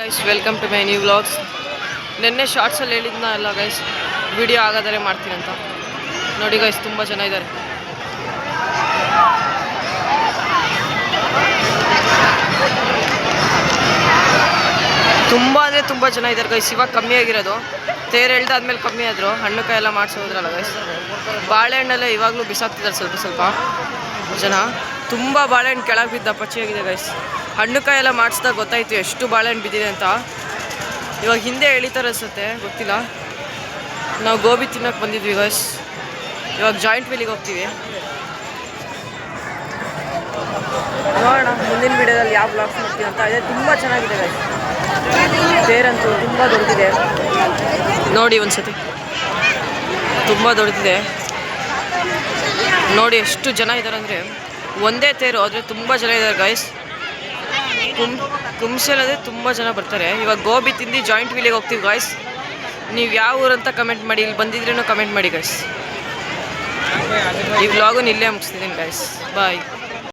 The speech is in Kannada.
Guys welcome to my new vlogs. ನಿನ್ನೆ ಶಾರ್ಟ್ಸಲ್ಲಿ ಹೇಳಿದ್ನ ಅಲ್ಲ ಗೈಸ್, ವಿಡಿಯೋ ಆಗೋದರೆ ಮಾಡ್ತೀನಿ ಅಂತ. ನೋಡಿ ಗೈಸ್, ತುಂಬ ಜನ ಇದ್ದಾರೆ. ತುಂಬ ಅಂದರೆ ತುಂಬ ಜನ ಇದ್ದಾರೆ ಗೈಸ್. ಇವಾಗ ಕಮ್ಮಿ ಆಗಿರೋದು, ತೇರು ಎಳ್ದಾದ್ಮೇಲೆ ಕಮ್ಮಿ ಆದರು. ಹಣ್ಣು ಕಾಯಿ ಎಲ್ಲ ಮಾಡಿಸೋದ್ರಲ್ಲ ಗೈಸ್. ಬಾಳೆಹಣ್ಣೆಲ್ಲ ಇವಾಗಲೂ ಬಿಸಾಕ್ತಿದ್ದಾರೆ ಸ್ವಲ್ಪ ಸ್ವಲ್ಪ ಜನ. ತುಂಬ ಬಾಳೆಹಣ್ಣು ಕೆಳಗೆ ಬಿದ್ದ ಪಚ್ಚಿಯಾಗಿದೆ ಗೈಸ್. ಹಣ್ಣು ಕಾಯಿ ಎಲ್ಲ ಮಾಡಿಸ್ದಾಗ ಗೊತ್ತಾಯಿತು ಎಷ್ಟು ಬಾಳೆಹಣ್ಣು ಬಿದ್ದಿದೆ ಅಂತ. ಇವಾಗ ಹಿಂದೆ ಎಳಿತಾರೆ ಅನಿಸುತ್ತೆ, ಗೊತ್ತಿಲ್ಲ. ನಾವು ಗೋಬಿ ತಿನ್ನೋಕೆ ಬಂದಿದ್ವಿ ಗೈಸ್. ಇವಾಗ ಜಾಯಿಂಟ್ ವೀಲಿಗೆ ಹೋಗ್ತೀವಿ. ನೋಡೋಣ ಮುಂದಿನ ವೀಡಿಯೋದಲ್ಲಿ ಯಾವ ಬ್ಲಾಗ್ಸ್ ಮಾಡ್ತೀವಿ ಅಂತ. ಅದೇ ತುಂಬ ಚೆನ್ನಾಗಿದೆ ಗೈಸ್. ತೇರಂತೂ ತುಂಬ ದೊಡ್ಡದಿದೆ ನೋಡಿ, ಒಂದ್ಸತಿ ತುಂಬ ದೊಡ್ಡದಿದೆ ನೋಡಿ. ಎಷ್ಟು ಜನ ಇದ್ದಾರೆ ಅಂದರೆ ಒಂದೇ ತೇರು ಆದರೆ ತುಂಬ ಜನ ಇದ್ದಾರೆ ಗೈಸ್. ಕುಂಸಲದೇ ತುಂಬ ಜನ ಬರ್ತಾರೆ. ಇವಾಗ ಗೋಬಿ ತಿಂದು ಜಾಯಿಂಟ್ ವೀಲಿಗೆ ಹೋಗ್ತೀವಿ ಗಾಯ್ಸ್. ನೀವು ಯಾವ ಊರಂತ ಕಮೆಂಟ್ ಮಾಡಿ, ಇಲ್ಲಿ ಬಂದಿದ್ರೇನೋ ಕಮೆಂಟ್ ಮಾಡಿ ಗೈಸ್. ಈ ವ್ಲಾಗನ್ನು ಇಲ್ಲೇ ಮುಗಿಸ್ತಿದ್ದೀನಿ ಗೈಸ್. ಬಾಯ್.